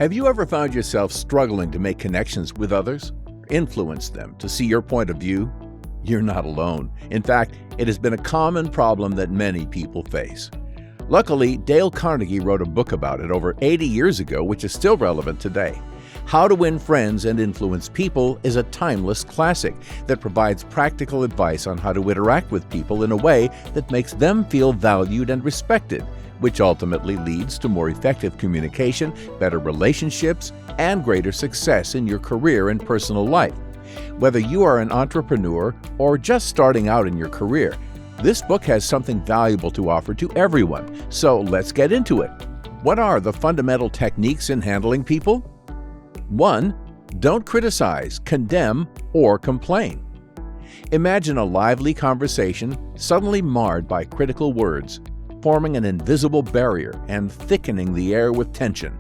Have you ever found yourself struggling to make connections with others, influence them to see your point of view? You're not alone. In fact, it has been a common problem that many people face. Luckily, Dale Carnegie wrote a book about it over 80 years ago, which is still relevant today. How to Win Friends and Influence People is a timeless classic that provides practical advice on how to interact with people in a way that makes them feel valued and respected, which ultimately leads to more effective communication, better relationships, and greater success in your career and personal life. Whether you are an entrepreneur or just starting out in your career, this book has something valuable to offer to everyone, so let's get into it. What are the fundamental techniques in handling people? 1. Don't criticize, condemn, or complain. Imagine a lively conversation suddenly marred by critical words, forming an invisible barrier and thickening the air with tension.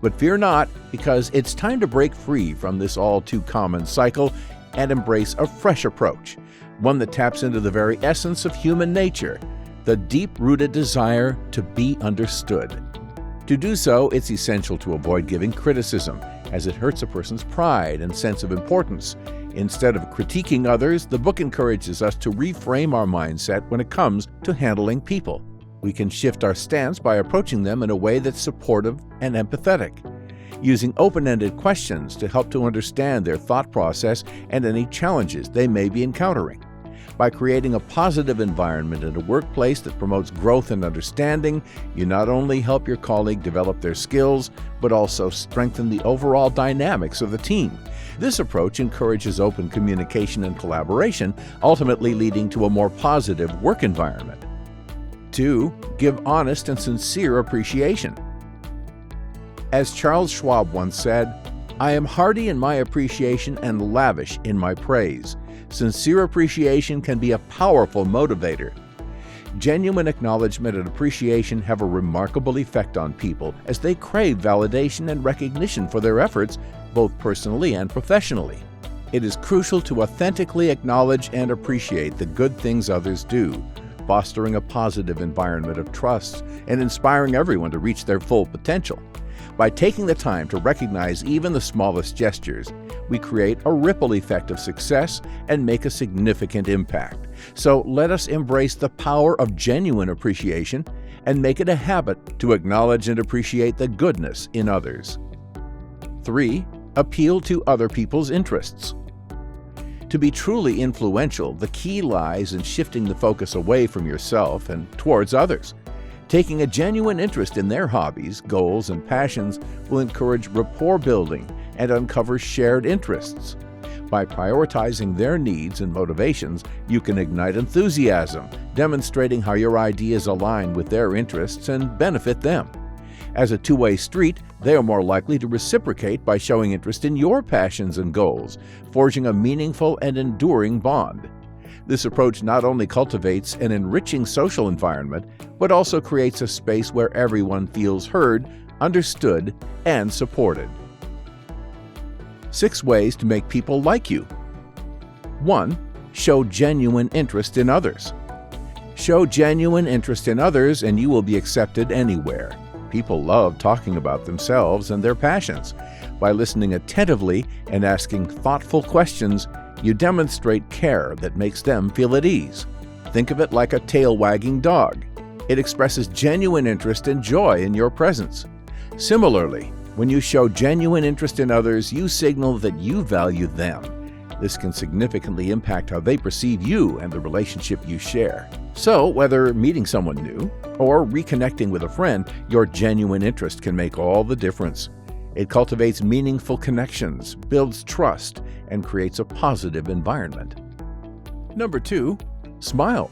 But fear not, because it's time to break free from this all-too-common cycle and embrace a fresh approach, one that taps into the very essence of human nature, the deep-rooted desire to be understood. To do so, it's essential to avoid giving criticism, as it hurts a person's pride and sense of importance. Instead of critiquing others, the book encourages us to reframe our mindset when it comes to handling people. We can shift our stance by approaching them in a way that's supportive and empathetic, using open-ended questions to help to understand their thought process and any challenges they may be encountering. By creating a positive environment in a workplace that promotes growth and understanding, you not only help your colleague develop their skills, but also strengthen the overall dynamics of the team. This approach encourages open communication and collaboration, ultimately leading to a more positive work environment. 2. Give honest and sincere appreciation. As Charles Schwab once said, "I am hearty in my appreciation and lavish in my praise." Sincere appreciation can be a powerful motivator. Genuine acknowledgement and appreciation have a remarkable effect on people as they crave validation and recognition for their efforts, both personally and professionally. It is crucial to authentically acknowledge and appreciate the good things others do, fostering a positive environment of trust and inspiring everyone to reach their full potential. By taking the time to recognize even the smallest gestures, we create a ripple effect of success and make a significant impact. So let us embrace the power of genuine appreciation and make it a habit to acknowledge and appreciate the goodness in others. 3. Appeal to other people's interests. To be truly influential, the key lies in shifting the focus away from yourself and towards others. Taking a genuine interest in their hobbies, goals, and passions will encourage rapport building and uncover shared interests. By prioritizing their needs and motivations, you can ignite enthusiasm, demonstrating how your ideas align with their interests and benefit them. As a two-way street, they are more likely to reciprocate by showing interest in your passions and goals, forging a meaningful and enduring bond. This approach not only cultivates an enriching social environment, but also creates a space where everyone feels heard, understood, and supported. 6 ways to make people like you. 1. Show genuine interest in others. Show genuine interest in others and you will be accepted anywhere. People love talking about themselves and their passions. By listening attentively and asking thoughtful questions, you demonstrate care that makes them feel at ease. Think of it like a tail-wagging dog. It expresses genuine interest and joy in your presence. Similarly, when you show genuine interest in others, you signal that you value them. This can significantly impact how they perceive you and the relationship you share. So, whether meeting someone new or reconnecting with a friend, your genuine interest can make all the difference. It cultivates meaningful connections, builds trust, and creates a positive environment. Number 2, smile.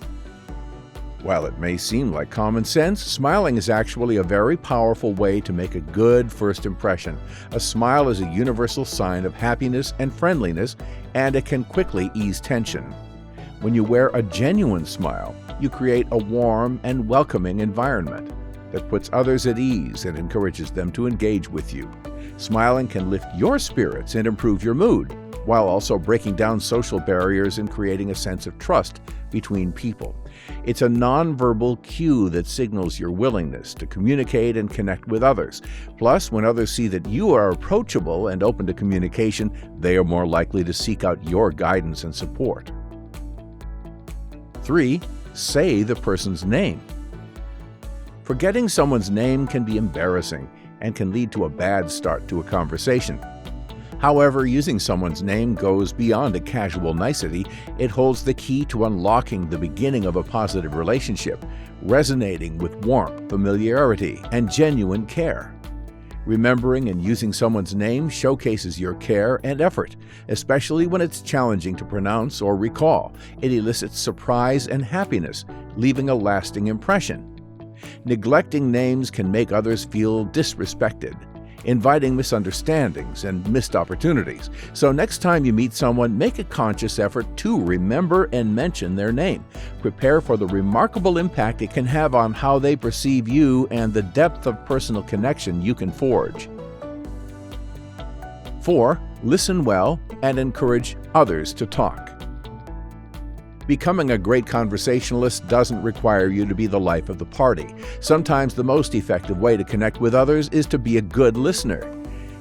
While it may seem like common sense, smiling is actually a very powerful way to make a good first impression. A smile is a universal sign of happiness and friendliness, and it can quickly ease tension. When you wear a genuine smile, you create a warm and welcoming environment that puts others at ease and encourages them to engage with you. Smiling can lift your spirits and improve your mood. while also breaking down social barriers and creating a sense of trust between people. It's a nonverbal cue that signals your willingness to communicate and connect with others. Plus, when others see that you are approachable and open to communication, they are more likely to seek out your guidance and support. 3. Say the person's name. Forgetting someone's name can be embarrassing and can lead to a bad start to a conversation. However, using someone's name goes beyond a casual nicety. It holds the key to unlocking the beginning of a positive relationship, resonating with warmth, familiarity, and genuine care. Remembering and using someone's name showcases your care and effort, especially when it's challenging to pronounce or recall. It elicits surprise and happiness, leaving a lasting impression. Neglecting names can make others feel disrespected, inviting misunderstandings and missed opportunities. So next time you meet someone, make a conscious effort to remember and mention their name. Prepare for the remarkable impact it can have on how they perceive you and the depth of personal connection you can forge. 4. Listen well and encourage others to talk. Becoming a great conversationalist doesn't require you to be the life of the party. Sometimes the most effective way to connect with others is to be a good listener.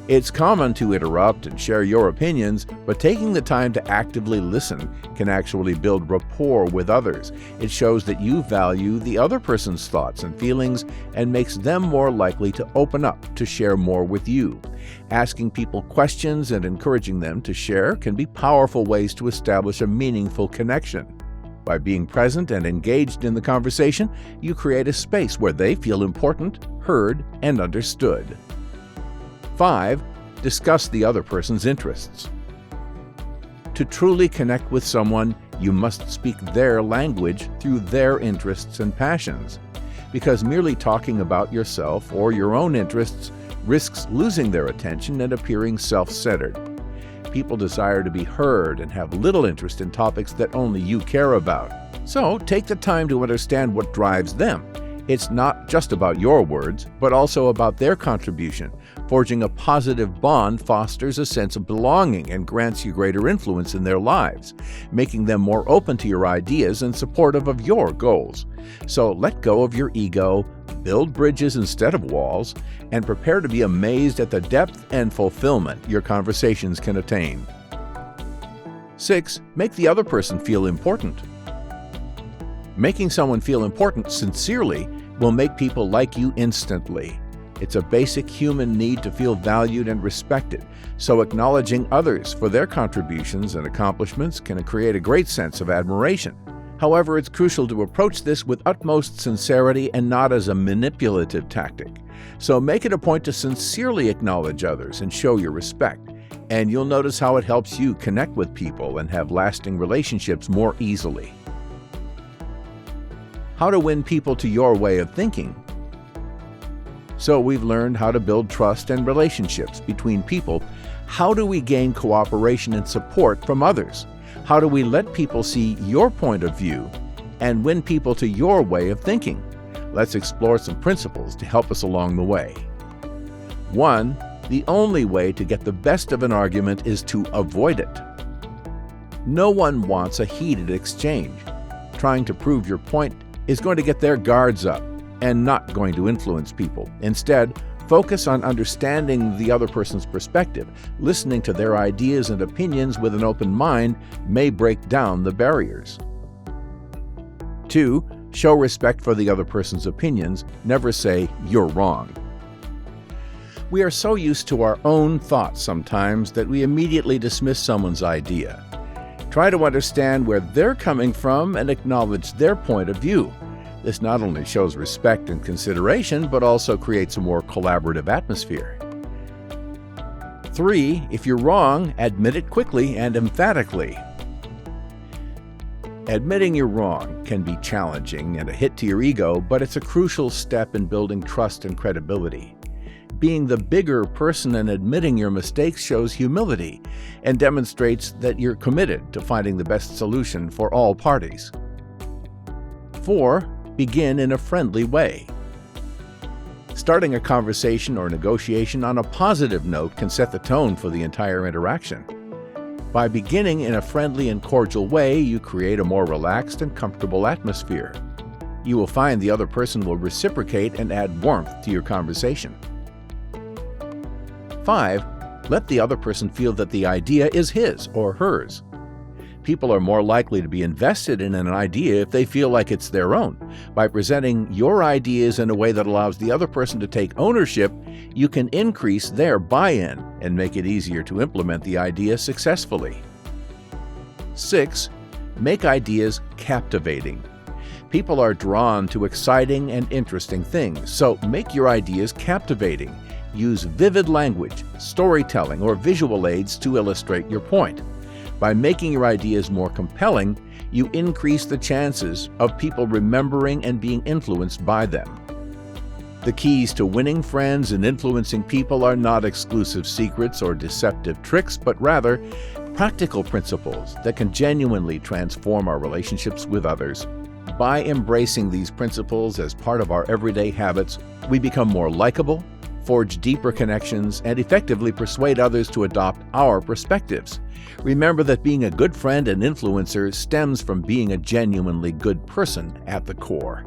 It's common to interrupt and share your opinions, but taking the time to actively listen can actually build rapport with others. It shows that you value the other person's thoughts and feelings and makes them more likely to open up to share more with you. Asking people questions and encouraging them to share can be powerful ways to establish a meaningful connection. By being present and engaged in the conversation, you create a space where they feel important, heard, and understood. 5. Discuss the other person's interests. To truly connect with someone, you must speak their language through their interests and passions, because merely talking about yourself or your own interests risks losing their attention and appearing self-centered. People desire to be heard and have little interest in topics that only you care about. So take the time to understand what drives them. It's not just about your words, but also about their contribution. Forging a positive bond fosters a sense of belonging and grants you greater influence in their lives, making them more open to your ideas and supportive of your goals. So let go of your ego, build bridges instead of walls, and prepare to be amazed at the depth and fulfillment your conversations can attain. 6. Make the other person feel important. Making someone feel important sincerely will make people like you instantly. It's a basic human need to feel valued and respected, so acknowledging others for their contributions and accomplishments can create a great sense of admiration. However, it's crucial to approach this with utmost sincerity and not as a manipulative tactic. So make it a point to sincerely acknowledge others and show your respect, and you'll notice how it helps you connect with people and have lasting relationships more easily. How to win people to your way of thinking. So we've learned how to build trust and relationships between people. How do we gain cooperation and support from others? How do we let people see your point of view and win people to your way of thinking? Let's explore some principles to help us along the way. 1. The only way to get the best of an argument is to avoid it. No one wants a heated exchange. Trying to prove your point is going to get their guards up and not going to influence people. Instead, focus on understanding the other person's perspective. Listening to their ideas and opinions with an open mind may break down the barriers. 2. Show respect for the other person's opinions. Never say, "You're wrong." We are so used to our own thoughts sometimes that we immediately dismiss someone's idea. Try to understand where they're coming from and acknowledge their point of view. This not only shows respect and consideration, but also creates a more collaborative atmosphere. 3. If you're wrong, admit it quickly and emphatically. Admitting you're wrong can be challenging and a hit to your ego, but it's a crucial step in building trust and credibility. Being the bigger person and admitting your mistakes shows humility and demonstrates that you're committed to finding the best solution for all parties. 4. Begin in a friendly way. Starting a conversation or negotiation on a positive note can set the tone for the entire interaction. By beginning in a friendly and cordial way, you create a more relaxed and comfortable atmosphere. You will find the other person will reciprocate and add warmth to your conversation. 5. Let the other person feel that the idea is his or hers. People are more likely to be invested in an idea if they feel like it's their own. By presenting your ideas in a way that allows the other person to take ownership, you can increase their buy-in and make it easier to implement the idea successfully. 6. Make ideas captivating. People are drawn to exciting and interesting things, so make your ideas captivating. Use vivid language, storytelling, or visual aids to illustrate your point. By making your ideas more compelling, you increase the chances of people remembering and being influenced by them. The keys to winning friends and influencing people are not exclusive secrets or deceptive tricks, but rather practical principles that can genuinely transform our relationships with others. By embracing these principles as part of our everyday habits, we become more likable, forge deeper connections, and effectively persuade others to adopt our perspectives. Remember that being a good friend and influencer stems from being a genuinely good person at the core.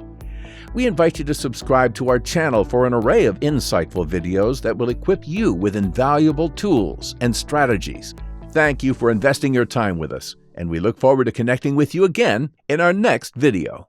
We invite you to subscribe to our channel for an array of insightful videos that will equip you with invaluable tools and strategies. Thank you for investing your time with us, and we look forward to connecting with you again in our next video.